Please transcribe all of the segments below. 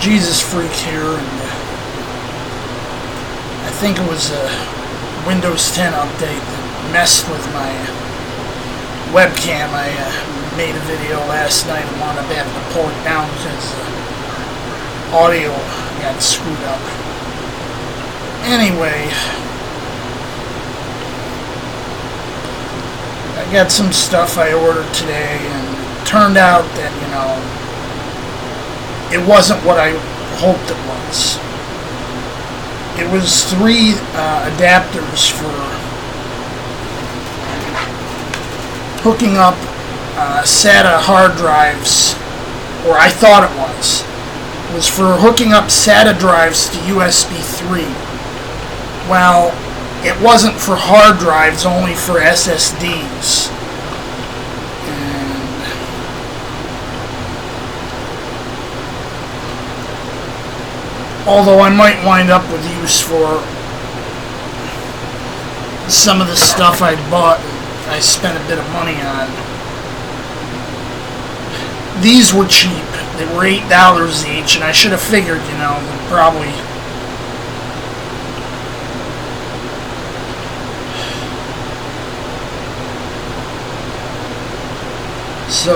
Jesus Freak here, and I think it was a Windows 10 update that messed with my webcam. I made a video last night and wound up having to pull it down because the audio got screwed up. Anyway, I got some stuff I ordered today, and it turned out that, you know, it wasn't what I hoped it was. It was 3 adapters for hooking up SATA hard drives, or I thought it was. It was for hooking up SATA drives to USB 3. Well, it wasn't for hard drives, only for SSDs. And although I might wind up with use for some of the stuff I bought, I spent a bit of money on. These were cheap. They were $8 each, and I should have figured, you know, probably so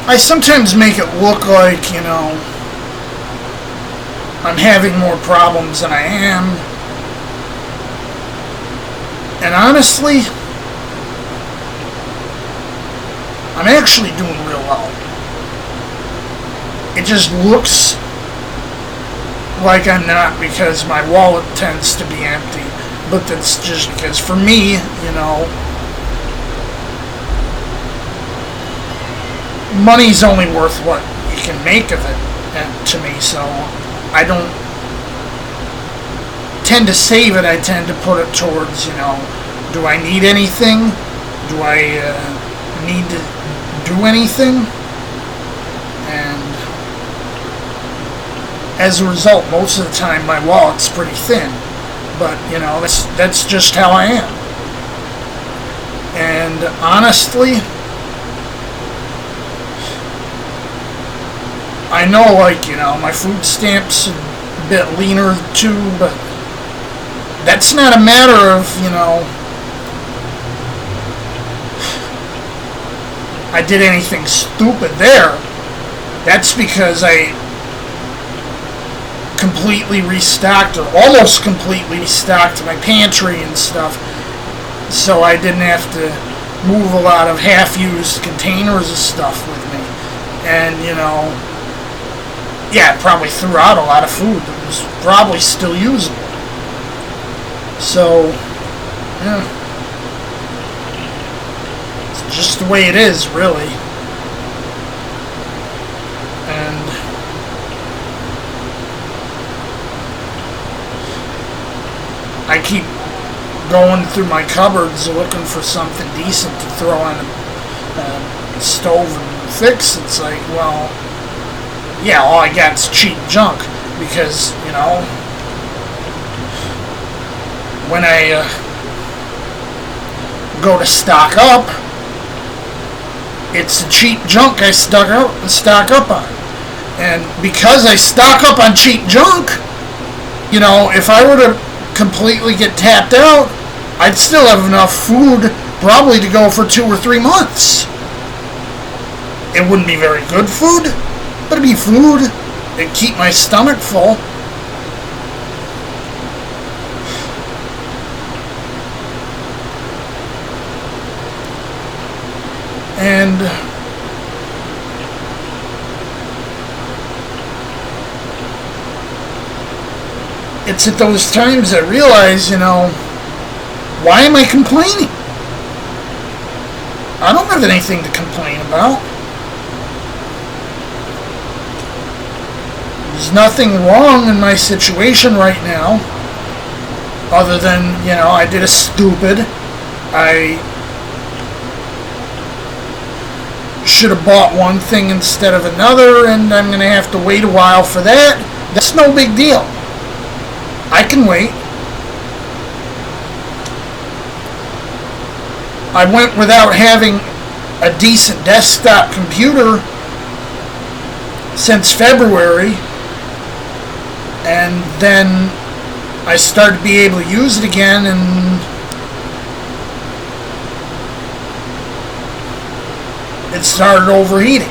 I sometimes make it look like, you know, I'm having more problems than I am. And honestly, I'm actually doing real well. It just looks like I'm not because my wallet tends to be empty. But that's just because for me, you know, money's only worth what you can make of it, and to me, so I don't tend to save it. I tend to put it towards, you know, do I need anything? Do I need to do anything? And as a result, most of the time my wallet's pretty thin. But, you know, that's just how I am. And honestly, I know, like, you know, my food stamps are a bit leaner too, but that's not a matter of, you know, I did anything stupid there. That's because I completely restocked, or almost completely restocked, my pantry and stuff, so I didn't have to move a lot of half-used containers of stuff with me. And, you know, yeah, I probably threw out a lot of food that was probably still usable. So, yeah, it's just the way it is, really. And I keep going through my cupboards looking for something decent to throw on the stove and fix. It's like, well, yeah, all I got is cheap junk, because, you know, when I go to stock up, it's the cheap junk I stock up on. And because I stock up on cheap junk, you know, if I were to completely get tapped out, I'd still have enough food probably to go for 2 or 3 months. It wouldn't be very good food, but it'd be food. It'd keep my stomach full. And it's at those times I realize, you know, why am I complaining? I don't have anything to complain about. There's nothing wrong in my situation right now, other than, you know, I did a stupid. I should have bought one thing instead of another, and I'm going to have to wait a while for that. That's no big deal. I can wait. I went without having a decent desktop computer since February, and then I started to be able to use it again, and it started overheating.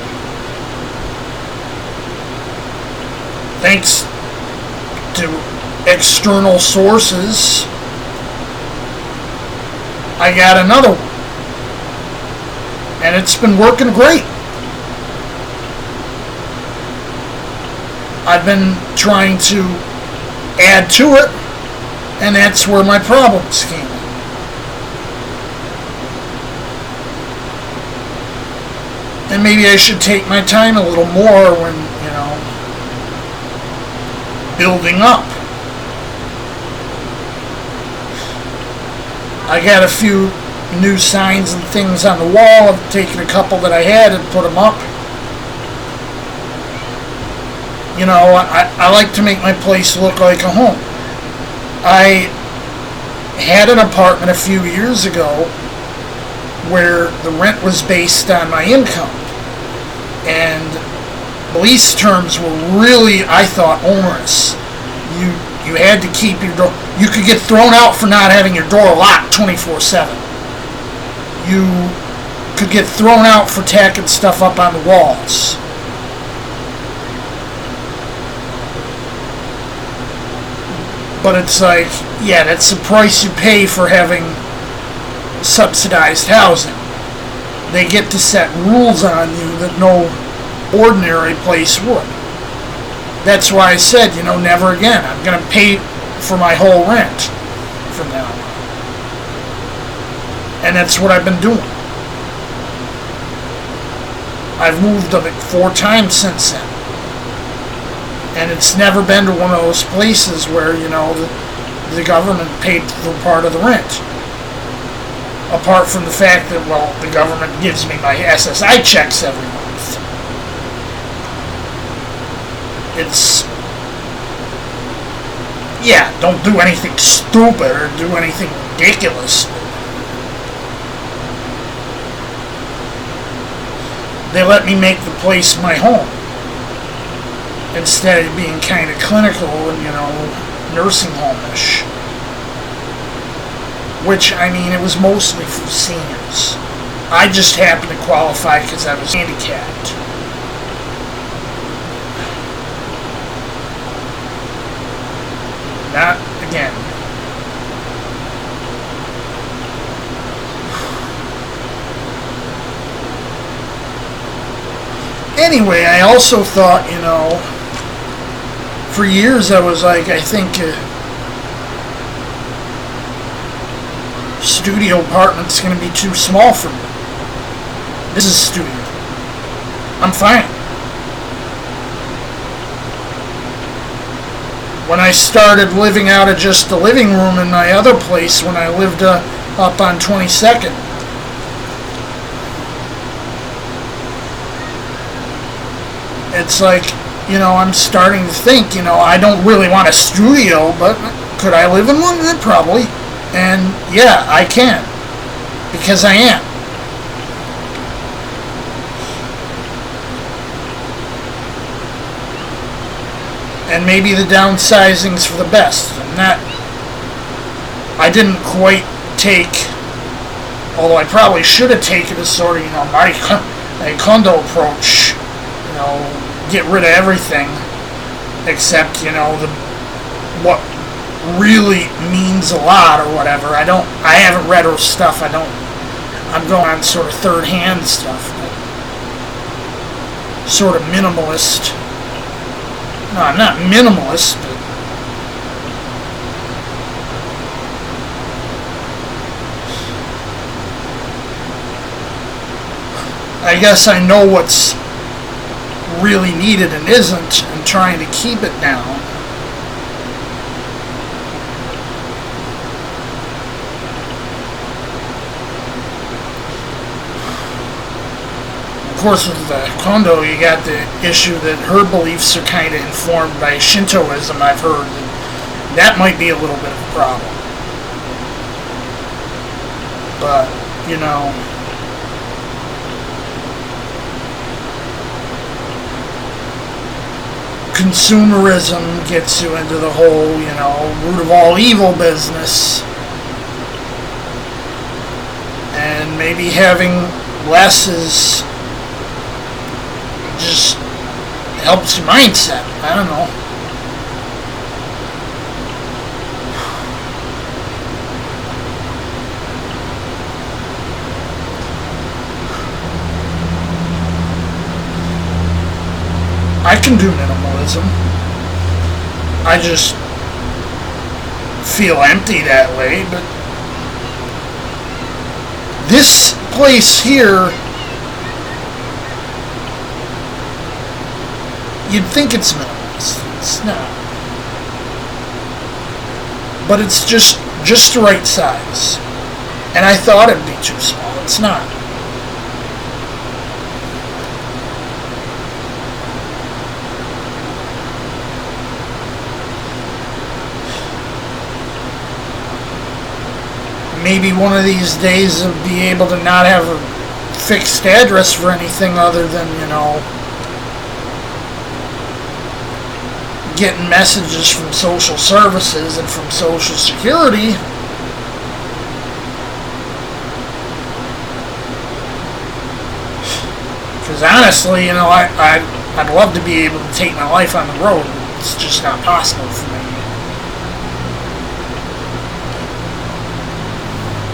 Thanks to external sources, I got another one, and it's been working great. I've been trying to add to it, and that's where my problems came in. And maybe I should take my time a little more when, building up. I got a few new signs and things on the wall. I've taken a couple that I had and put them up. I like to make my place look like a home. I had an apartment a few years ago where the rent was based on my income, and lease terms were really, I thought, onerous. You had to keep your door. You could get thrown out for not having your door locked 24/7. You could get thrown out for tacking stuff up on the walls. But it's like, yeah, that's the price you pay for having subsidized housing. They get to set rules on you that no ordinary place would. That's why I said, never again. I'm going to pay for my whole rent from now on. And that's what I've been doing. I've moved of it 4 times since then. And it's never been to one of those places where, the government paid for part of the rent. Apart from the fact that, the government gives me my SSI checks every month. It's, don't do anything stupid or do anything ridiculous. They let me make the place my home, instead of being kind of clinical and, nursing home-ish. Which, it was mostly for seniors. I just happened to qualify because I was handicapped. Not again. Anyway, I also thought, for years I was like, I think studio apartment's going to be too small for me. This is a studio. I'm fine. When I started living out of just the living room in my other place when I lived up on 22nd, it's like, I'm starting to think, I don't really want a studio, but could I live in one? Probably. And yeah, I can. Because I am. And maybe the downsizing's for the best. I didn't quite take, although I probably should have taken a sort of, my condo approach, get rid of everything except, what really means a lot or whatever. I haven't read her stuff. I'm going on sort of third-hand stuff, but sort of minimalist. No, I'm not minimalist, but I guess I know what's really needed and isn't, and trying to keep it down. Of course, with the condo, you got the issue that her beliefs are kind of informed by Shintoism, I've heard. And that might be a little bit of a problem. But, consumerism gets you into the whole, root of all evil business. And maybe having less is just helps your mindset. I don't know. I can do minimalism. I just feel empty that way, but this place here, you'd think it's minimalist. It's not. But it's just the right size. And I thought it'd be too small. It's not. Maybe one of these days I'll be able to not have a fixed address for anything other than, getting messages from social services and from Social Security. Because honestly, I'd love to be able to take my life on the road. It's just not possible for me.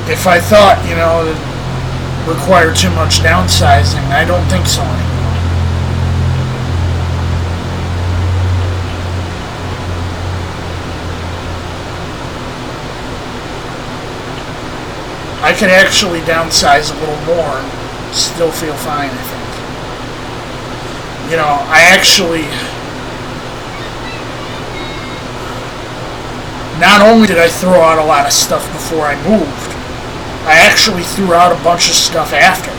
If I thought, it required too much downsizing, I don't think so anymore. I could actually downsize a little more and still feel fine, I think. I actually... Not only did I throw out a lot of stuff before I moved, I actually threw out a bunch of stuff after.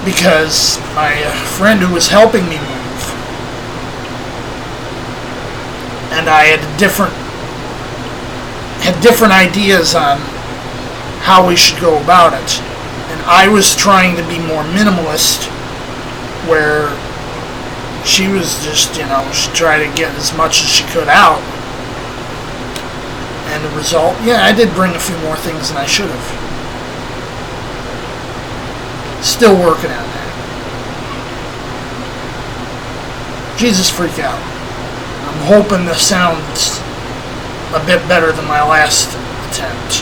Because my friend who was helping me move, and I had different ideas on how we should go about it. And I was trying to be more minimalist, where she was just, she tried to get as much as she could out. And the result, I did bring a few more things than I should have. Still working on that. Jesus freak out. I'm hoping the sound's a bit better than my last attempt.